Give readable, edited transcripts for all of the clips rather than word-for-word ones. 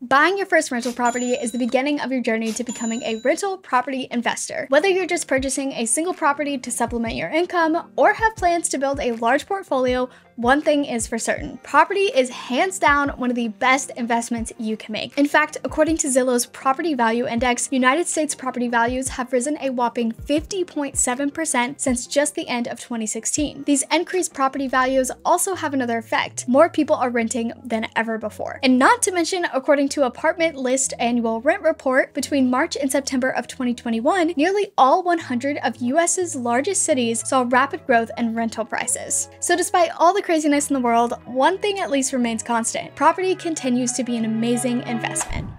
Buying your first rental property is the beginning of your journey to becoming a rental property investor. Whether you're just purchasing a single property to supplement your income or have plans to build a large portfolio, one thing is for certain. Property is hands down one of the best investments you can make. In fact, according to Zillow's Property Value Index, United States property values have risen a whopping 50.7% since just the end of 2016. These increased property values also have another effect. More people are renting than ever before. And not to mention, according to Apartment List annual rent report, between March and September of 2021, nearly all 100 of US's largest cities saw rapid growth in rental prices. So despite all the craziness in the world, one thing at least remains constant. Property continues to be an amazing investment.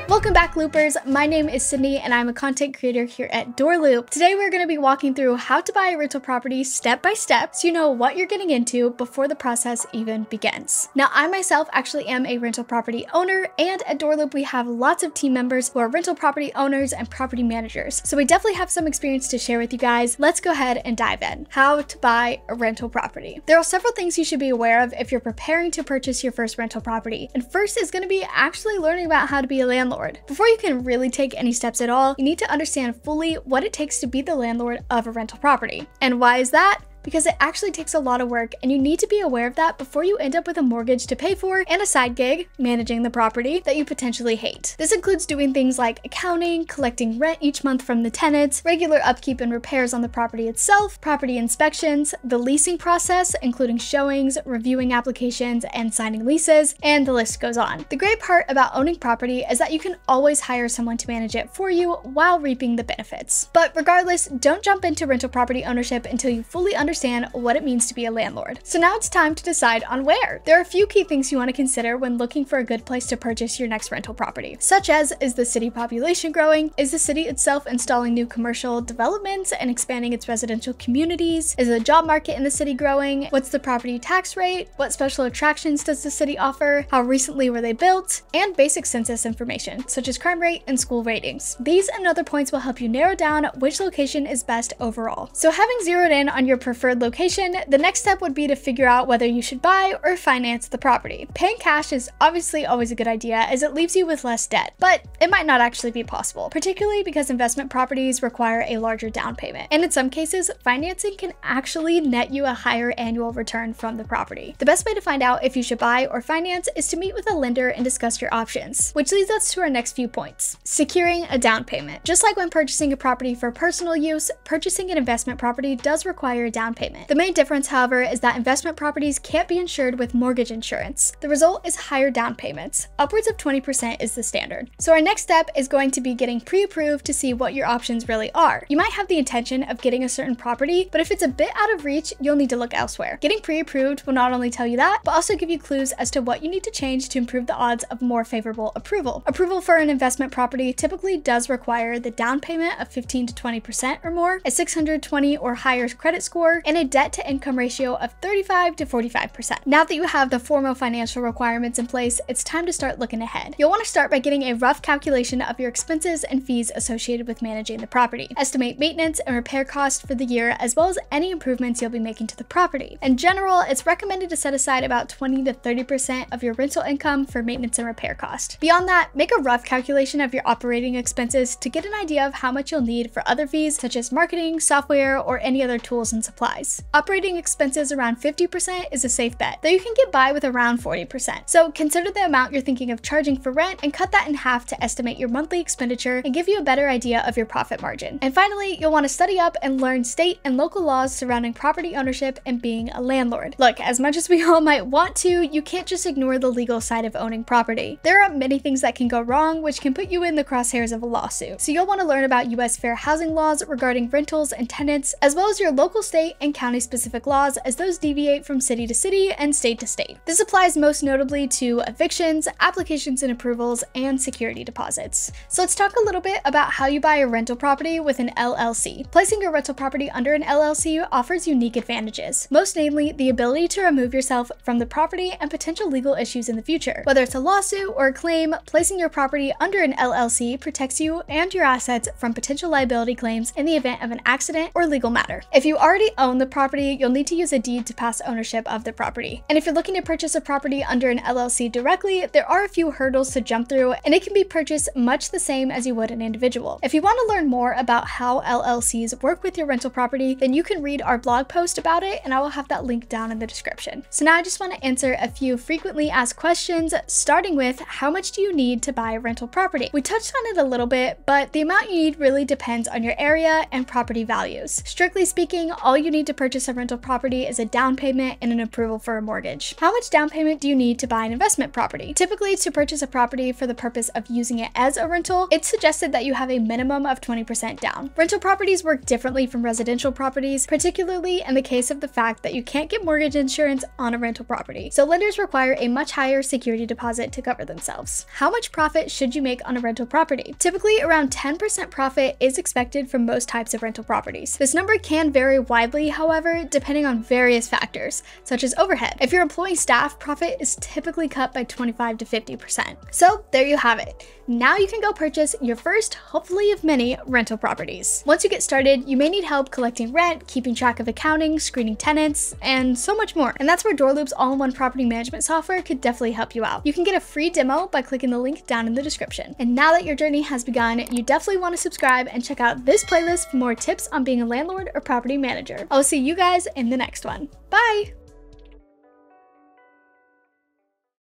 Welcome back, Loopers. My name is Sydney and I'm a content creator here at DoorLoop. Today we're going to be walking through how to buy a rental property step by step so you know what you're getting into before the process even begins. Now, I myself actually am a rental property owner, and at DoorLoop we have lots of team members who are rental property owners and property managers. So we definitely have some experience to share with you guys. Let's go ahead and dive in. How to buy a rental property. There are several things you should be aware of if you're preparing to purchase your first rental property. And first is going to be actually learning about how to be a landlord. Before you can really take any steps at all, you need to understand fully what it takes to be the landlord of a rental property. And why is that? Because it actually takes a lot of work, and you need to be aware of that before you end up with a mortgage to pay for and a side gig, managing the property, that you potentially hate. This includes doing things like accounting, collecting rent each month from the tenants, regular upkeep and repairs on the property itself, property inspections, the leasing process, including showings, reviewing applications, and signing leases, and the list goes on. The great part about owning property is that you can always hire someone to manage it for you while reaping the benefits. But regardless, don't jump into rental property ownership until you fully understand what it means to be a landlord. So now it's time to decide on where. There are a few key things you want to consider when looking for a good place to purchase your next rental property, such as, is the city population growing? Is the city itself installing new commercial developments and expanding its residential communities? Is the job market in the city growing? What's the property tax rate? What special attractions does the city offer? How recently were they built? And basic census information, such as crime rate and school ratings. These and other points will help you narrow down which location is best overall. So having zeroed in on your preferred location, the next step would be to figure out whether you should buy or finance the property. Paying cash is obviously always a good idea, as it leaves you with less debt, but it might not actually be possible, particularly because investment properties require a larger down payment. And in some cases, financing can actually net you a higher annual return from the property. The best way to find out if you should buy or finance is to meet with a lender and discuss your options, which leads us to our next few points. Securing a down payment. Just like when purchasing a property for personal use, purchasing an investment property does require a down payment. The main difference, however, is that investment properties can't be insured with mortgage insurance. The result is higher down payments. Upwards of 20% is the standard. So our next step is going to be getting pre-approved to see what your options really are. You might have the intention of getting a certain property, but if it's a bit out of reach, you'll need to look elsewhere. Getting pre-approved will not only tell you that, but also give you clues as to what you need to change to improve the odds of more favorable approval. Approval for an investment property typically does require the down payment of 15 to 20% or more, a 620 or higher credit score, and a debt-to-income ratio of 35 to 45%. Now that you have the formal financial requirements in place, it's time to start looking ahead. You'll want to start by getting a rough calculation of your expenses and fees associated with managing the property. Estimate maintenance and repair costs for the year, as well as any improvements you'll be making to the property. In general, it's recommended to set aside about 20 to 30% of your rental income for maintenance and repair cost. Beyond that, make a rough calculation of your operating expenses to get an idea of how much you'll need for other fees such as marketing, software, or any other tools and supplies. Operating expenses around 50% is a safe bet, though you can get by with around 40%. So consider the amount you're thinking of charging for rent and cut that in half to estimate your monthly expenditure and give you a better idea of your profit margin. And finally, you'll want to study up and learn state and local laws surrounding property ownership and being a landlord. Look, as much as we all might want to, you can't just ignore the legal side of owning property. There are many things that can go wrong, which can put you in the crosshairs of a lawsuit. So you'll want to learn about US fair housing laws regarding rentals and tenants, as well as your local, state, and county specific laws, as those deviate from city to city and state to state. This applies most notably to evictions, applications and approvals, and security deposits. So let's talk a little bit about how you buy a rental property with an LLC. Placing your rental property under an LLC offers unique advantages, most namely the ability to remove yourself from the property and potential legal issues in the future. Whether it's a lawsuit or a claim, placing your property under an LLC protects you and your assets from potential liability claims in the event of an accident or legal matter. If you already own own the property, you'll need to use a deed to pass ownership of the property. And if you're looking to purchase a property under an LLC directly, there are a few hurdles to jump through, and it can be purchased much the same as you would an individual. If you want to learn more about how LLCs work with your rental property, then you can read our blog post about it, and I will have that link down in the description. So now I just want to answer a few frequently asked questions, starting with how much do you need to buy a rental property? We touched on it a little bit, but the amount you need really depends on your area and property values. Strictly speaking, all you need to purchase a rental property is a down payment and an approval for a mortgage. How much down payment do you need to buy an investment property? Typically, to purchase a property for the purpose of using it as a rental, it's suggested that you have a minimum of 20% down. Rental properties work differently from residential properties, particularly in the case of the fact that you can't get mortgage insurance on a rental property. So lenders require a much higher security deposit to cover themselves. How much profit should you make on a rental property? Typically, around 10% profit is expected from most types of rental properties. This number can vary widely, however, depending on various factors, such as overhead. If you're employing staff, profit is typically cut by 25 to 50%. So there you have it. Now you can go purchase your first, hopefully of many, rental properties. Once you get started, you may need help collecting rent, keeping track of accounting, screening tenants, and so much more. And that's where DoorLoop's all-in-one property management software could definitely help you out. You can get a free demo by clicking the link down in the description. And now that your journey has begun, you definitely want to subscribe and check out this playlist for more tips on being a landlord or property manager. I'll see you guys in the next one. Bye!